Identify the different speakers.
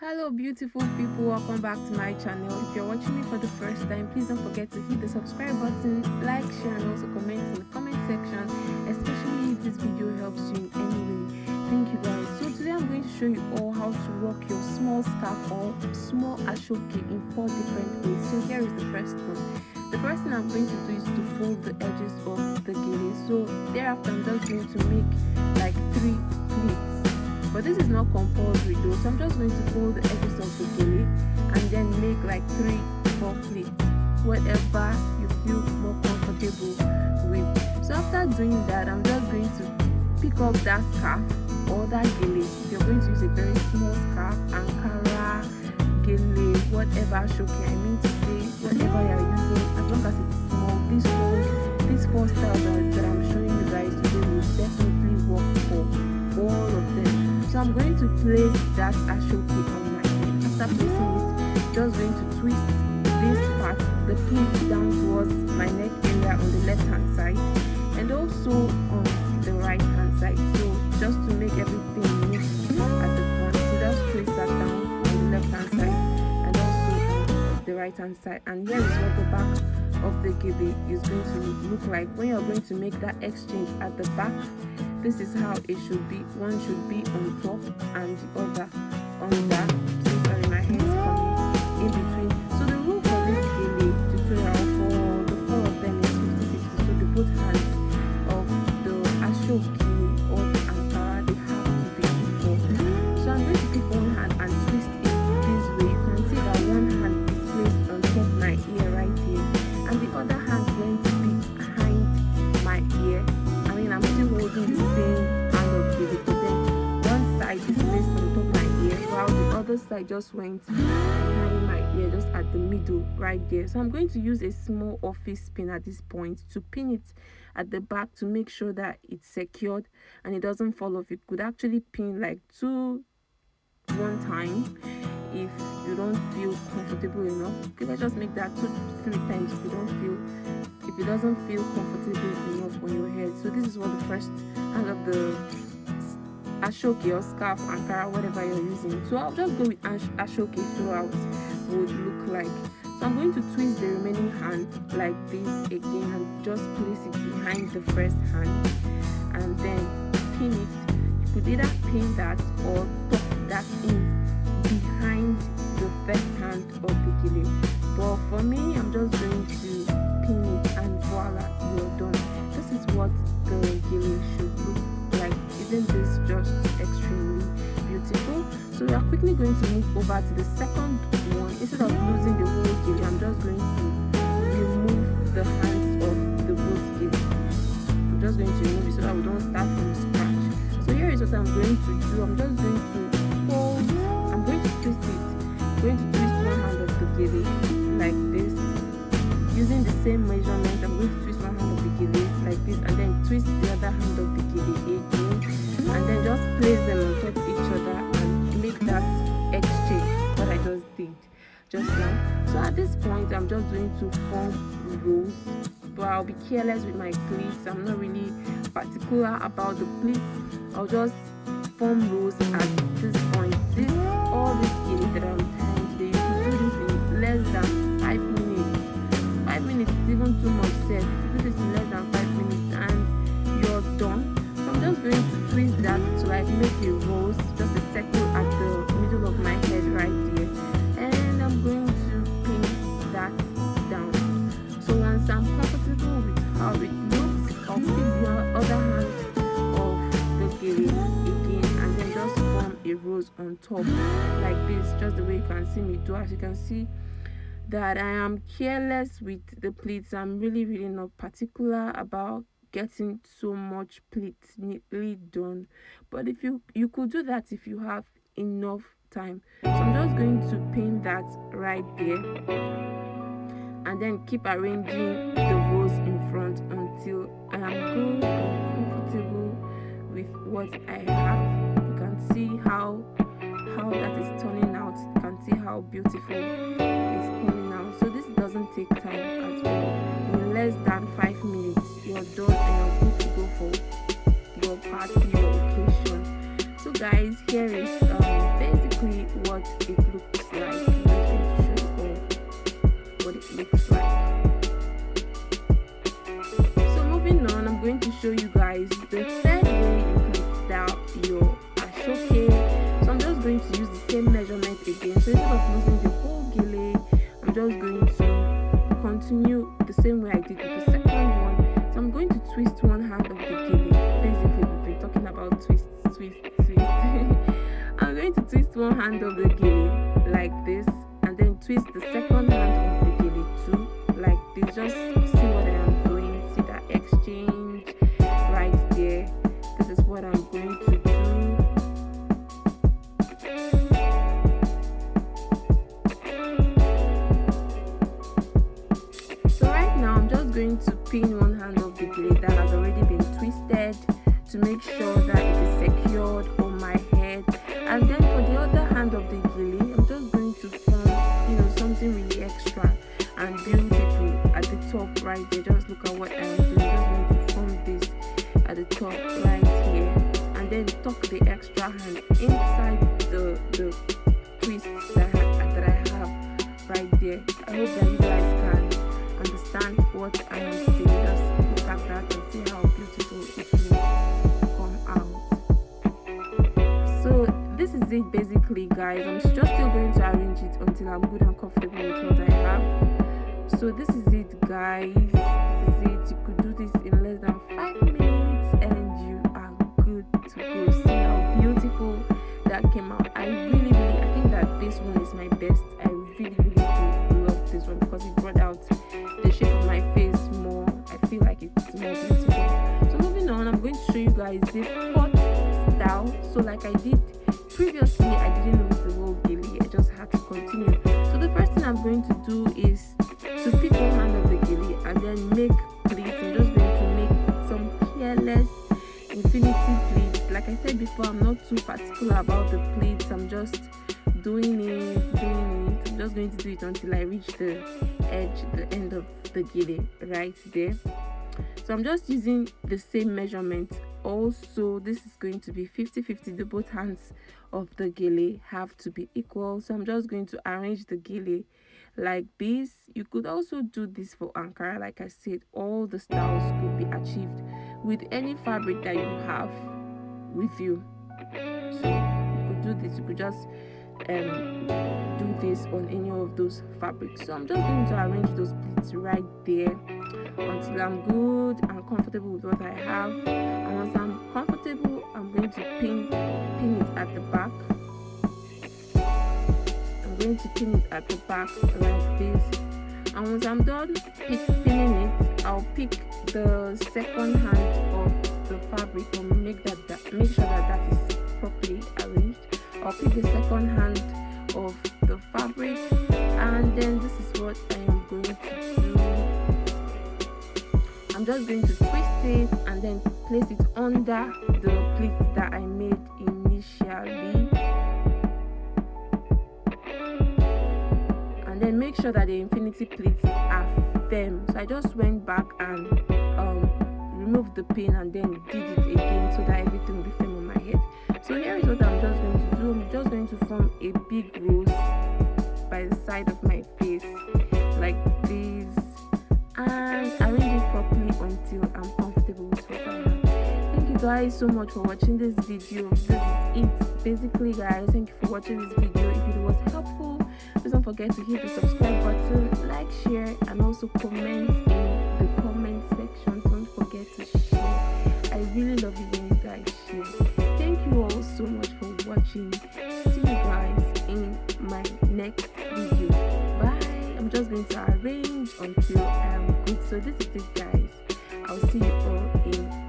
Speaker 1: Hello beautiful people, welcome back to my channel. If you're watching me for the first time, please don't forget to hit the subscribe button, like, share and also comment in the comment section, especially if this video helps you in any way. Thank you guys. So today I'm going to show you all how to rock your small scarf or small ashoke in 4 different ways. So here is the first one. The first thing I'm going to do is to fold the edges of the gele. So thereafter I'm just going to make like 3 pleats. But this is not compulsory though, so I'm just going to fold the edges of the gele and then make like 3 to 4 pleats, whatever you feel more comfortable with. So after doing that, I'm just going to pick up that scarf or that gele. If you're going to use a very small scarf, Ankara, gele, whatever ashoke, I mean to say whatever you're using, as long as it's small, these 4 styles that I'm showing you guys today will definitely work for all of them. So I'm going to place that ashoke on my head. After placing it, just going to twist this part, the pleat, down towards my neck area on the left hand side and also on the right hand side. So just to make everything neat at the front, so just trace that down on the left hand side and also on the right hand side. And here is what the back of the gele is going to look like when you're going to make that exchange at the back. This is how it should be. One should be on top and the other on the back. So sorry, my hair is coming in between. So the rule for this gele tutorial for the 4 of them is 50-50. So the both hands of the ashoke or the Ankara, they have to be equal. So I'm going to pick one hand and twist it this way. You can see that one hand is placed on top of my ear right here, and the other hand is going to be behind my ear. I'm still holding the same hand of gele, but then one side is placed on top of my ear while the other side just went behind my ear, just at the middle right there. So I'm going to use a small office pin at this point to pin it at the back to make sure that it's secured and it doesn't fall off. You could actually pin like 2 one time if you don't feel comfortable enough. Okay, let's just make that 2 to 3 times if it doesn't feel comfortable enough on your head. So this is what the first hand of the ashoke or scarf, Ankara, whatever you're using. So I'll just go with ashoke throughout would look like. So I'm going to twist the remaining hand like this again and just place it behind the first hand and then pin it. You could either pin that or tuck that in behind the first hand of the gele. But for me, I'm just going to pin it and voila, you're done. This is what the gele should look like. Isn't this just extremely beautiful? So we are quickly going to move over to the second one. Instead of losing the whole gele, I'm just going to remove the hands of the both gele. I'm just going to remove it so that we don't start from scratch. So here is what I'm going to do. I'm just going to fold, I'm going to twist it. I'm going to twist one hand of the gele like this. Using the same measurement, I'm going to twist one hand of the gele like this and then twist the other hand of the gele again and then just place them on top of each other and make that exchange, what I just did just now. So at this point, I'm just going to form rows, but I'll be careless with my pleats. I'm not really particular about the pleats. I'll just form rows at this point. All this gele that I'm trying to do, you can do this in less than 5 minutes. 5 minutes is even too much said. You do this in less than 5 minutes and you're done. So I'm just going to twist that to like make a rose, just a circle at the middle of my head right there. And I'm going to pin that down. So once I'm comfortable with how it looks, I'll pick the other hand of the gele again and then just form a rose on top like this, just the way you can see me do. As you can see that I am careless with the pleats. I'm really not particular about getting so much pleats neatly done, but if you could do that if you have enough time. So I'm just going to pin that right there and then keep arranging the rows in front until I am good and comfortable with what I have. You can see how that is turning out. You can see how beautiful it's coming out. So this doesn't take time at all. In less than 5 minutes, you're done and you're good to go for your party or occasion. So guys, here is basically what it looks like. I'm just going to show you all what it looks like. So moving on, I'm going to show you guys the third way you can style your ashoke. So I'm just going to use the same measurement again. So instead of using the whole gele, I'm just going to continue the same way I did with the second one. So I'm going to twist one hand of the gele. Basically, we've been talking about twist. I'm going to twist one hand of the gele like this, and then twist the second hand of the gele too, like this. Just see what I am doing. See that exchange right there. This is what I'm going to do. So right now I'm just going to pin one hand of the gele that has already been twisted to make sure that it is secured on my head. And then for the other hand of the gele, I'm just going to form, something really extra and beautiful at the top right there. Just look at what I'm doing. I'm just going to form this at the top right here, and then tuck the extra hand inside the twist that I have right there. I hope that you guys can understand what I am saying. Just look at that and see how beautiful it will come out. So this is it basically, guys. I'm just still going to arrange it until I'm good and comfortable with what I have. So this is it, guys. This is it. You could do this in less than 5 minutes and you are good to go. See how beautiful that came out. I think that this one is my best. I really do love this one because it brought out the shape of my face more. I feel like it's more beautiful. So moving on, I'm going to show you guys the fourth style. So like I did previously, I didn't lose the whole gele. I just had to continue. So the first thing I'm going to do is to pick one hand of the gele and then make pleats. I'm just going to make some careless infinity pleats. Like I said before, I'm not too particular about the pleats. I'm just doing it. I'm just going to do it until I reach the edge, the end of the gele right there. So I'm just using the same measurement. Also, this is going to be 50-50. The both hands of the gele have to be equal. So I'm just going to arrange the gele like this. You could also do this for Ankara. Like I said, all the styles could be achieved with any fabric that you have with you. So you could do this. You could just do this on any of those fabrics. So I'm just going to arrange those pleats right there until I'm good and comfortable with what I have. And once I'm comfortable, I'm going to pin it at the back. I'm going to pin it at the back like this. And once I'm done pinning it, I'll pick the second hand of the fabric and make sure that is properly arranged. I'll pick the second hand of the fabric, and then this is what I am going to do. I'm just going to twist it and then place it under the pleats that I made initially, and then make sure that the infinity pleats are firm. So I just went back and removed the pin and then did it again so that everything will be firm on my head. So here is what I'm just going to do. I'm just going to form a big rose by the side of my face like this and arrange it properly until I'm comfortable with what I have. Thank you guys so much for watching this video. This is it basically, guys. Thank you for watching this video. If it was helpful, please don't forget to hit the subscribe button, like, share, and also comment in the comment section. Don't forget to share. I really love it when you guys share. Thank you all so much for watching. See you guys in my next video. Bye. I'm just going to arrange until I am good. So this is it, guys. I'll see you all in